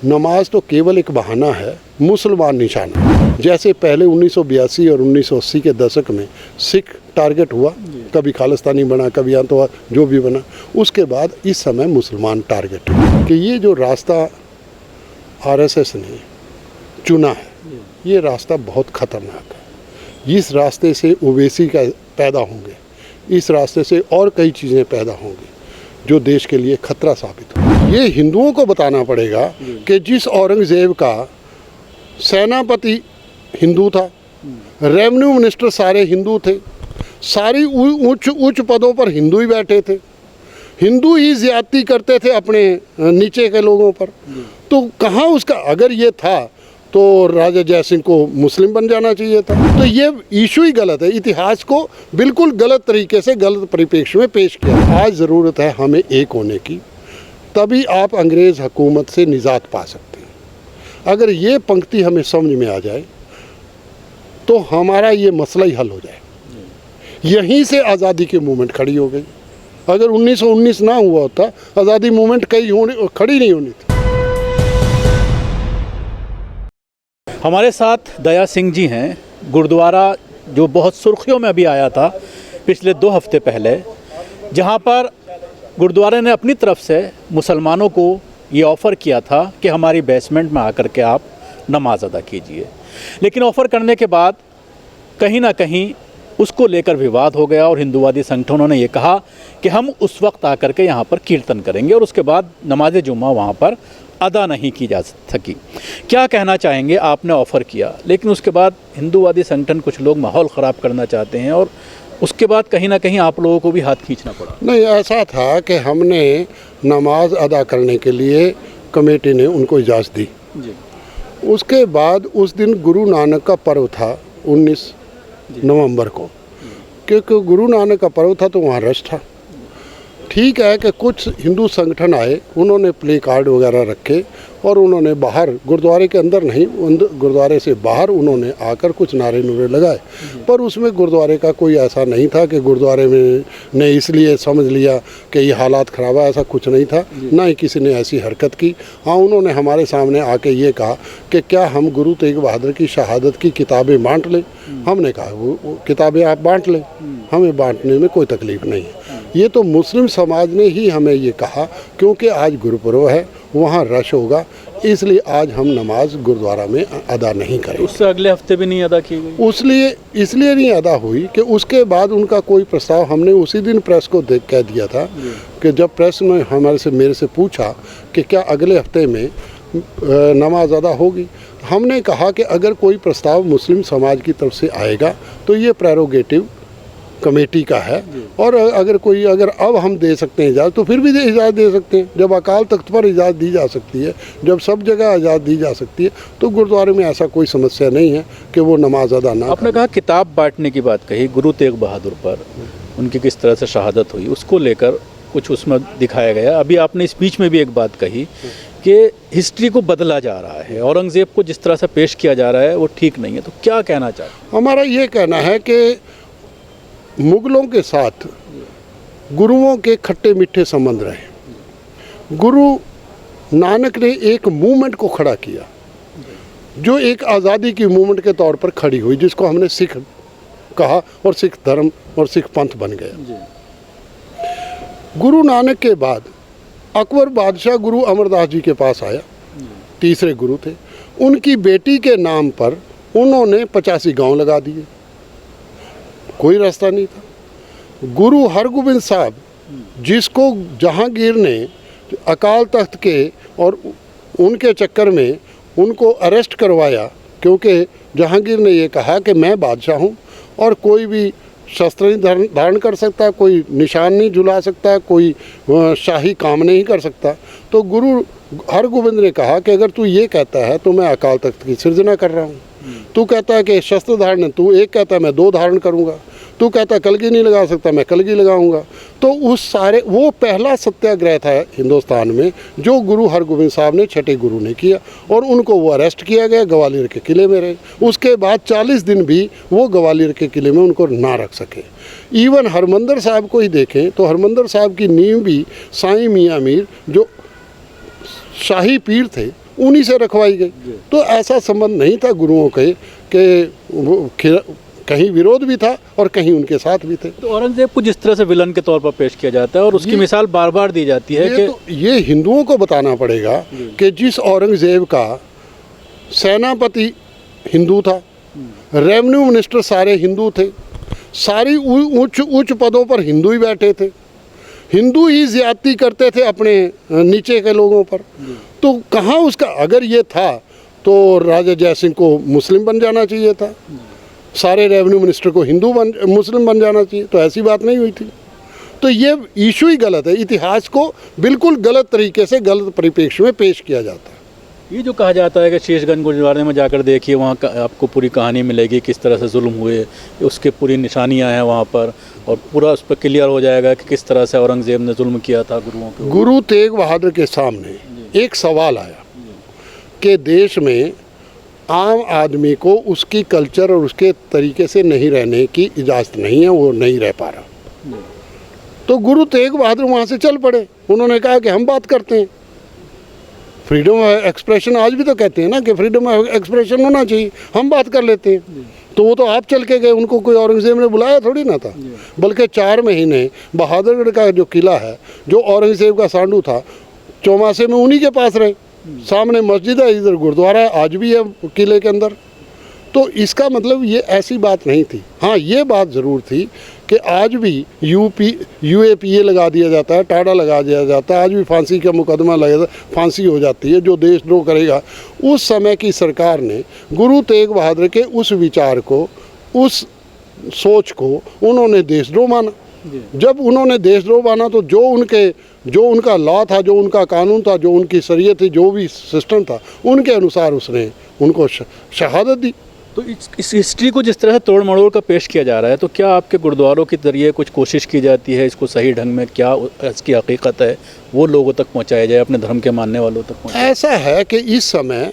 नमाज तो केवल एक बहाना है, मुसलमान निशाना। जैसे पहले 1982 और 1980 के दशक में सिख टारगेट हुआ, कभी खालिस्तानी बना, कभी आतंकवाद, जो भी बना। उसके बाद इस समय मुसलमान टारगेट है कि ये जो रास्ता आरएसएस ने चुना है, ये रास्ता बहुत ख़तरनाक है। इस रास्ते से ओवैसी का पैदा होंगे, इस रास्ते से और कई चीज़ें पैदा होंगी जो देश के लिए खतरा साबित हो। ये हिंदुओं को बताना पड़ेगा कि जिस औरंगज़ेब का सेनापति हिंदू था, रेवेन्यू मिनिस्टर सारे हिंदू थे, सारी उच्च पदों पर हिंदू ही बैठे थे, हिंदू ही ज्यादती करते थे अपने नीचे के लोगों पर, तो कहाँ उसका, अगर ये था तो राजा जयसिंह को मुस्लिम बन जाना चाहिए था। तो ये इशू ही गलत है, इतिहास को बिल्कुल गलत तरीके से गलत परिप्रेक्ष्य में पेश किया। आज ज़रूरत है हमें एक होने की, तभी आप अंग्रेज़ हुकूमत से निजात पा सकते हैं। अगर ये पंक्ति हमें समझ में आ जाए तो हमारा ये मसला ही हल हो जाए। यहीं से आज़ादी की मूवमेंट खड़ी हो गई। अगर 1919 ना हुआ होता, आज़ादी मूवमेंट खड़ी नहीं होनी थी। हमारे साथ दया सिंह जी हैं, गुरुद्वारा जो बहुत सुर्खियों में अभी आया था पिछले 2 हफ्ते पहले, जहां पर गुरुद्वारे ने अपनी तरफ से मुसलमानों को ये ऑफ़र किया था कि हमारी बेसमेंट में आकर के आप नमाज अदा कीजिए। लेकिन ऑफ़र करने के बाद कहीं ना कहीं उसको लेकर विवाद हो गया और हिंदूवादी संगठनों ने ये कहा कि हम उस वक्त आकर के यहाँ पर कीर्तन करेंगे और उसके बाद नमाज जुम्मा वहाँ पर अदा नहीं की जा सकी। क्या कहना चाहेंगे? आपने ऑफ़र किया, लेकिन उसके बाद हिंदूवादी संगठन, कुछ लोग माहौल ख़राब करना चाहते हैं और उसके बाद कहीं ना कहीं आप लोगों को भी हाथ खींचना पड़ा। नहीं, ऐसा था कि हमने नमाज अदा करने के लिए कमेटी ने उनको इजाज़त दी जी। उसके बाद उस दिन गुरु नानक का पर्व था 19 नवंबर को, क्योंकि गुरु नानक का पर्व था तो वहाँ रश था। ठीक है कि कुछ हिंदू संगठन आए, उन्होंने प्ले कार्ड वगैरह रखे और उन्होंने बाहर, गुरुद्वारे के अंदर नहीं, गुरुद्वारे से बाहर उन्होंने आकर कुछ नारे नूरे लगाए, पर उसमें गुरुद्वारे का कोई ऐसा नहीं था कि गुरुद्वारे में ने इसलिए समझ लिया कि ये हालात ख़राब है, ऐसा कुछ नहीं था, ना ही किसी ने ऐसी हरकत की। हाँ, उन्होंने हमारे सामने आके ये कहा कि क्या हम गुरु तेग बहादुर की शहादत की किताबें बांट लें। हमने कहा वो किताबें आप बांट लें, हमें बांटने में कोई तकलीफ़ नहीं है। ये तो मुस्लिम समाज ने ही हमें ये कहा, क्योंकि आज गुरुपर्व है, वहाँ रश होगा, इसलिए आज हम नमाज गुरुद्वारा में अदा नहीं करेंगे। उससे अगले हफ्ते भी नहीं अदा की गई, इसलिए नहीं अदा हुई कि उसके बाद उनका कोई प्रस्ताव, हमने उसी दिन प्रेस को कह दिया था कि जब प्रेस ने मेरे से पूछा कि क्या अगले हफ्ते में नमाज अदा होगी, हमने कहा कि अगर कोई प्रस्ताव मुस्लिम समाज की तरफ से आएगा तो ये प्रेरोगेटिव कमेटी का है, और अगर अब हम दे सकते हैं इजाज़त तो फिर भी इजाज़त दे सकते हैं। जब अकाल तख्त पर इजाज़त दी जा सकती है, जब सब जगह इजाज़त दी जा सकती है, तो गुरुद्वारे में ऐसा कोई समस्या नहीं है कि वो नमाज अदा ना। आपने कहा किताब बांटने की बात कही, गुरु तेग बहादुर पर उनकी किस तरह से शहादत हुई उसको लेकर कुछ उसमें दिखाया गया। अभी आपने स्पीच में भी एक बात कही कि हिस्ट्री को बदला जा रहा है, औरंगज़ेब को जिस तरह से पेश किया जा रहा है वो ठीक नहीं है, तो क्या कहना चाहते? हमारा ये कहना है कि मुग़लों के साथ गुरुओं के खट्टे मीठे संबंध रहे। गुरु नानक ने एक मूवमेंट को खड़ा किया जो एक आज़ादी की मूवमेंट के तौर पर खड़ी हुई, जिसको हमने सिख कहा और सिख धर्म और सिख पंथ बन गया। गुरु नानक के बाद अकबर बादशाह गुरु अमरदास जी के पास आया, तीसरे गुरु थे। उनकी बेटी के नाम पर उन्होंने 85 गांव लगा दिए, कोई रास्ता नहीं था। गुरु हरगोबिंद साहब, जिसको जहांगीर ने अकाल तख्त के और उनके चक्कर में उनको अरेस्ट करवाया, क्योंकि जहांगीर ने ये कहा कि मैं बादशाह हूँ और कोई भी शस्त्र नहीं धारण कर सकता, कोई निशान नहीं झुला सकता, कोई शाही काम नहीं कर सकता। तो गुरु हरगोबिंद ने कहा कि अगर तू ये कहता है तो मैं अकाल तख्त की सिर्जना कर रहा हूँ। तू कहता है कि शस्त्र धारण, तू एक कहता है मैं 2 धारण करूँगा, तू कहता है कलगी नहीं लगा सकता, मैं कलगी लगाऊंगा। तो वो पहला सत्याग्रह था हिंदुस्तान में जो गुरु हरगोबिंद साहब ने, छठे गुरु ने किया, और उनको वो अरेस्ट किया गया, ग्वालियर के किले में रहे। उसके बाद 40 दिन भी वो ग्वालियर के किले में उनको ना रख सके। इवन हरमंदिर साहब को ही देखें तो हरमंदिर साहब की नींव भी साईं मियां मीर जो शाही पीर थे उन्हीं से रखवाई गई। तो ऐसा संबंध नहीं था गुरुओं के कि कहीं विरोध भी था और कहीं उनके साथ भी थे। तो औरंगजेब को जिस तरह से विलन के तौर पर पेश किया जाता है और उसकी मिसाल बार बार दी जाती है कि ये हिंदुओं को बताना पड़ेगा कि जिस औरंगजेब का सेनापति हिंदू था, रेवेन्यू मिनिस्टर सारे हिंदू थे, सारी उच्च पदों पर हिंदू ही बैठे थे, हिंदू ही ज्यादती करते थे अपने नीचे के लोगों पर, तो कहाँ उसका, अगर ये था तो राजा जयसिंह को मुस्लिम बन जाना चाहिए था, सारे रेवेन्यू मिनिस्टर को मुस्लिम बन जाना चाहिए, तो ऐसी बात नहीं हुई थी। तो ये इशू ही गलत है, इतिहास को बिल्कुल गलत तरीके से गलत परिप्रेक्ष्य में पेश किया जाता है। ये जो कहा जाता है कि शीशगंज गुरुद्वारे में जाकर देखिए, वहाँ आपको पूरी कहानी मिलेगी, किस तरह से जुल्म हुए, उसके पूरी निशानियाँ हैं वहाँ पर, और पूरा उस पर क्लियर हो जाएगा कि किस तरह से औरंगजेब ने जुल्म किया था गुरुओं के। गुरु तेग बहादुर के सामने एक सवाल आया कि देश में आम आदमी को उसकी कल्चर और उसके तरीके से नहीं रहने की इजाज़त नहीं है, वो नहीं रह पा रहा। तो गुरु तेग बहादुर वहाँ से चल पड़े, उन्होंने कहा कि हम बात करते हैं, फ्रीडम ऑफ एक्सप्रेशन आज भी तो कहते हैं ना कि फ्रीडम ऑफ एक्सप्रेशन होना चाहिए, हम बात कर लेते हैं। तो वो तो आप चल के गए, उनको कोई औरंगजेब ने बुलाया थोड़ी ना था, बल्कि 4 महीने बहादुरगढ़ का जो किला है, जो औरंगजेब का सांडू था, चौमासे में उन्हीं के पास रहे। सामने मस्जिद है, इधर गुरुद्वारा है, आज भी है किले के अंदर। तो इसका मतलब ये ऐसी बात नहीं थी। हाँ, ये बात ज़रूर थी कि आज भी UAPA लगा दिया जाता है, टाड़ा लगा दिया जाता है, आज भी फांसी का मुकदमा लगा, फांसी हो जाती है जो देशद्रोह करेगा। उस समय की सरकार ने गुरु तेग बहादुर के उस विचार को, उस सोच को उन्होंने देशद्रोह माना। जब उन्होंने देशद्रोह माना तो जो उनका लॉ था, जो उनका कानून था, जो उनकी शरीयत थी, जो भी सिस्टम था, उनके अनुसार उसने उनको शहादत दी। तो इस हिस्ट्री को जिस तरह से तोड़ मड़ोड़ कर पेश किया जा रहा है, तो क्या आपके गुरुद्वारों के जरिए कुछ कोशिश की जाती है इसको सही ढंग में, क्या इसकी हकीकत है वो लोगों तक पहुंचाया जाए, अपने धर्म के मानने वालों तक पहुंचाया? ऐसा है कि इस समय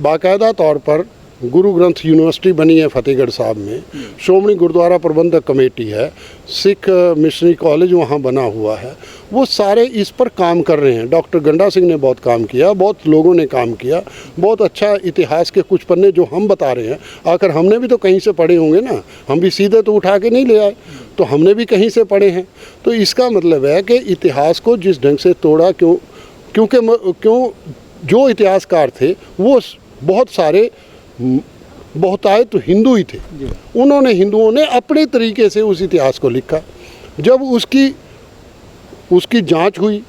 बाकायदा तौर पर गुरु ग्रंथ यूनिवर्सिटी बनी है फतेहगढ़ साहब में, श्रोमणी गुरुद्वारा प्रबंधक कमेटी है, सिख मिशनरी कॉलेज वहाँ बना हुआ है, वो सारे इस पर काम कर रहे हैं। डॉक्टर गंडा सिंह ने बहुत काम किया, बहुत लोगों ने काम किया, बहुत अच्छा इतिहास के कुछ पन्ने जो हम बता रहे हैं, आखिर हमने भी तो कहीं से पढ़े होंगे ना, हम भी सीधे तो उठा के नहीं ले आए, तो हमने भी कहीं से पढ़े हैं। तो इसका मतलब है कि इतिहास को जिस ढंग से तोड़ा, क्यों जो इतिहासकार थे वो बहुत सारे बहुतायत तो हिंदू ही थे, हिंदुओं ने अपने तरीके से उस इतिहास को लिखा। जब उसकी जांच हुई,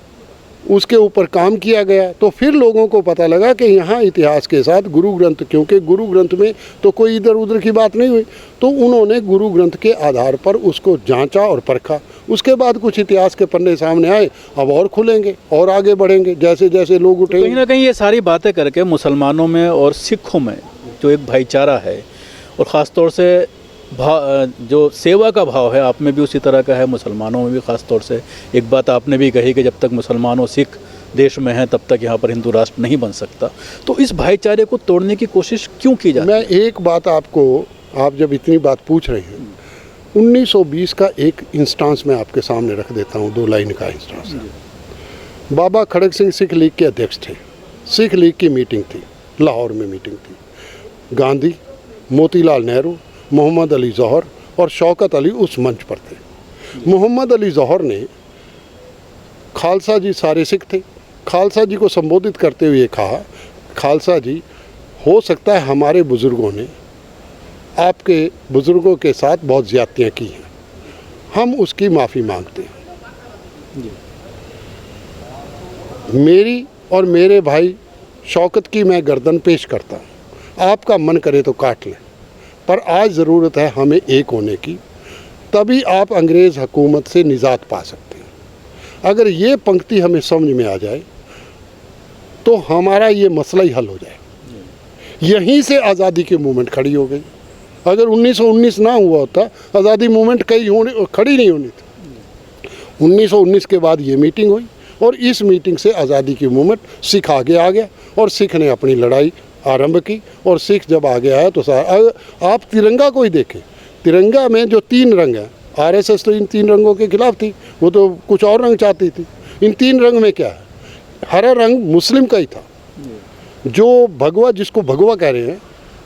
उसके ऊपर काम किया गया, तो फिर लोगों को पता लगा कि यहाँ इतिहास के साथ गुरु ग्रंथ, क्योंकि गुरु ग्रंथ में तो कोई इधर उधर की बात नहीं हुई, तो उन्होंने गुरु ग्रंथ के आधार पर उसको जांचा और परखा। उसके बाद कुछ इतिहास के पन्ने सामने आए, अब और खुलेंगे और आगे बढ़ेंगे जैसे जैसे लोग उठेंगे। कहीं ना कहीं ये सारी बातें करके मुसलमानों में और सिखों में जो एक भाईचारा है, और ख़ास तौर से जो सेवा का भाव है आप में भी उसी तरह का है, मुसलमानों में भी ख़ास तौर से। एक बात आपने भी कही कि जब तक मुसलमान और सिख देश में हैं तब तक यहाँ पर हिंदू राष्ट्र नहीं बन सकता। तो इस भाईचारे को तोड़ने की कोशिश क्यों की जाती है? मैं एक बात आप जब इतनी बात पूछ रहे हैं, 1920 का एक इंस्टांस मैं आपके सामने रख देता हूँ, 2 लाइन का इंस्टांस है। बाबा खड़ग सिंह सिख लीग के अध्यक्ष थे, सिख लीग की मीटिंग थी, लाहौर में मीटिंग थी। गांधी, मोतीलाल नेहरू, मोहम्मद अली जौहर और शौकत अली उस मंच पर थे। मोहम्मद अली जौहर ने, खालसा जी सारे सिख थे, खालसा जी को संबोधित करते हुए कहा, खालसा जी, हो सकता है हमारे बुज़ुर्गों ने आपके बुज़ुर्गों के साथ बहुत ज़्यादतियाँ की हैं, हम उसकी माफ़ी मांगते हैं। मेरी और मेरे भाई शौकत की मैं गर्दन पेश करता हूँ, आपका मन करे तो काट लें, पर आज ज़रूरत है हमें एक होने की, तभी आप अंग्रेज़ हुकूमत से निजात पा सकते हैं। अगर ये पंक्ति हमें समझ में आ जाए तो हमारा ये मसला ही हल हो जाए। यहीं से आज़ादी की मूवमेंट खड़ी हो गई। अगर 1919 ना हुआ होता, आज़ादी मूवमेंट खड़ी नहीं होनी थी। 1919 के बाद ये मीटिंग हुई और इस मीटिंग से आज़ादी की मूवमेंट सिख आगे आ गया और सिख ने अपनी लड़ाई आरंभ की। और सिख जब आगे आया तो आप तिरंगा को ही देखें, तिरंगा में जो 3 रंग हैं, आरएसएस तो इन 3 रंगों के खिलाफ थी, वो तो कुछ और रंग चाहती थी। इन 3 रंग में क्या है? हरा रंग मुस्लिम का ही था, जो भगवा, जिसको भगवा कह रहे हैं,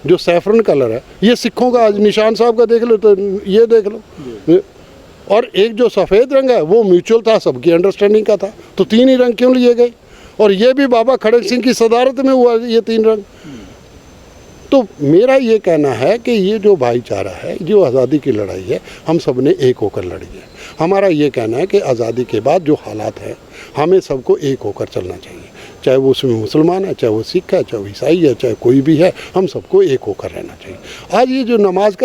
जो सैफरन कलर है, ये सिखों का, आज निशान साहब का देख लो तो ये देख लो। और एक जो सफ़ेद रंग है वो म्यूचुअल था, सबकी अंडरस्टैंडिंग का था, तो 3 ही रंग क्यों लिए गए? और ये भी बाबा खड़क सिंह की सदारत में हुआ ये 3 रंग। तो मेरा ये कहना है कि ये जो भाईचारा है, जो आज़ादी की लड़ाई है, हम सब ने एक होकर लड़ी है। हमारा ये कहना है कि आज़ादी के बाद जो हालात हैं, हमें सबको एक होकर चलना चाहिए, चाहे वो उसमें मुसलमान है, चाहे वो सिख है, चाहे वो ईसाई है, चाहे कोई भी है, हम सबको एक होकर रहना चाहिए। आज ये जो नमाज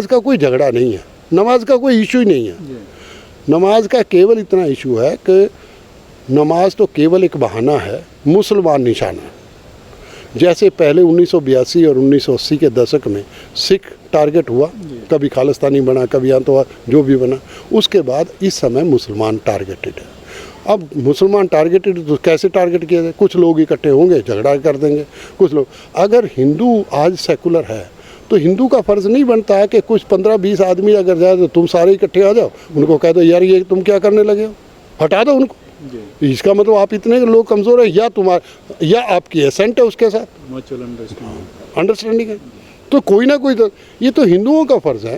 का कोई झगड़ा नहीं है, नमाज का कोई इशू ही नहीं है। नमाज का केवल इतना इशू है कि नमाज तो केवल एक बहाना है, मुसलमान निशाना। जैसे पहले 1982 और 1980 के दशक में सिख टारगेट हुआ, कभी खालिस्तानी बना, कभी आतंकवाद, जो भी बना, उसके बाद इस समय मुसलमान टारगेटेड है। अब मुसलमान टारगेटेड तो कैसे टारगेट किया जाए? कुछ लोग इकट्ठे होंगे, झगड़ा कर देंगे कुछ लोग। अगर हिंदू आज सेकुलर है तो हिंदू का फ़र्ज़ नहीं बनता है कि कुछ 15-20 आदमी अगर जाए तो तुम सारे इकट्ठे आ जाओ, उनको कह दो यार ये तुम क्या करने लगे हो, हटा दो उनको। इसका मतलब आप इतने लोग कमज़ोर हैं, या आपकी एसेंट है उसके साथ, अंडरस्टैंडिंग है। तो कोई ना कोई तो, ये तो हिंदुओं का फ़र्ज़ है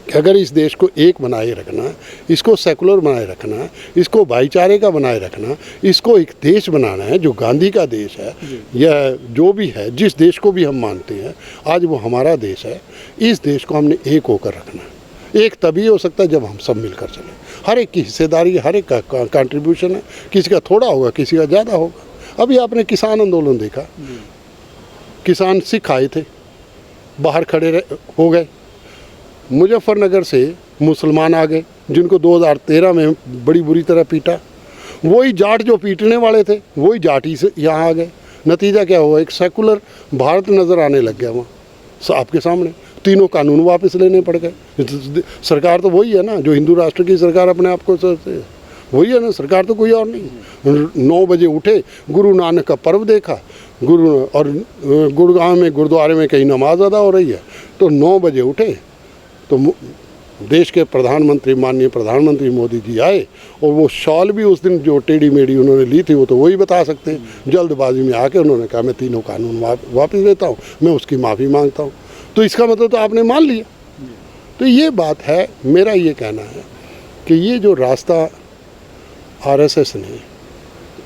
कि अगर इस देश को एक बनाए रखना, इसको सेकुलर बनाए रखना, इसको भाईचारे का बनाए रखना, इसको एक देश बनाना है जो गांधी का देश है, या जो भी है, जिस देश को भी हम मानते हैं आज वो हमारा देश है। इस देश को हमने एक होकर रखना है। एक तभी हो सकता है जब हम सब मिलकर चलें। हर एक की हिस्सेदारी, हर एक का कंट्रीब्यूशन है, किसी का थोड़ा होगा, किसी का ज़्यादा होगा। अभी आपने किसान आंदोलन देखा, किसान सिख आए थे, बाहर खड़े हो गए, मुजफ्फरनगर से मुसलमान आ गए जिनको 2013 में बड़ी बुरी तरह पीटा। वही जाट जो पीटने वाले थे, वही जाट ही से यहाँ आ गए। नतीजा क्या हुआ? एक सेकुलर भारत नज़र आने लग गया वहाँ आपके सामने। तीनों कानून वापस लेने पड़ गए। सरकार तो वही है ना, जो हिंदू राष्ट्र की सरकार अपने आप को सोचते है, वही है ना, सरकार तो कोई और नहीं। 9 बजे उठे, गुरु नानक का पर्व देखा, और गुड़गांव में गुरुद्वारे में कहीं नमाज अदा हो रही है, तो 9 बजे उठे तो देश के प्रधानमंत्री, माननीय प्रधानमंत्री मोदी जी आए, और वो शॉल भी उस दिन जो टेढ़ी मेढ़ी उन्होंने ली थी वो तो वही बता सकते हैं। जल्दबाजी में आके उन्होंने कहा मैं तीनों कानून वापस लेता हूँ, मैं उसकी माफ़ी मांगता हूँ। तो इसका मतलब तो आपने मान लिया। तो ये बात है। मेरा ये कहना है कि ये जो रास्ता आरएसएस ने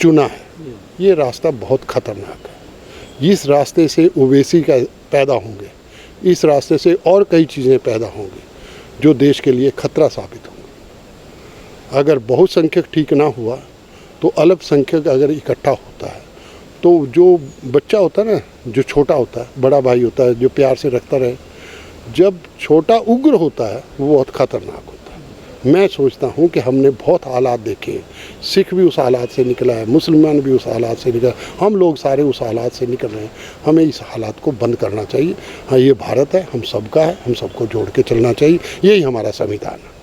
चुना है, ये रास्ता बहुत ख़तरनाक है। इस रास्ते से ओवैसी का पैदा होंगे, इस रास्ते से और कई चीज़ें पैदा होंगी जो देश के लिए खतरा साबित होंगी। अगर बहुसंख्यक ठीक ना हुआ तो अल्पसंख्यक अगर इकट्ठा होता है, तो जो बच्चा होता है ना, जो छोटा होता है, बड़ा भाई होता है, जो प्यार से रखता रहे, जब छोटा उग्र होता है वो बहुत ख़तरनाक होता है। मैं सोचता हूँ कि हमने बहुत हालात देखे, सिख भी उस हालात से निकला है, मुसलमान भी उस हालात से निकला, हम लोग सारे उस हालात से निकल रहे हैं। हमें इस हालात को बंद करना चाहिए। हाँ, ये भारत है, हम सबका है, हम सबको जोड़ के चलना चाहिए। यही हमारा संविधान है।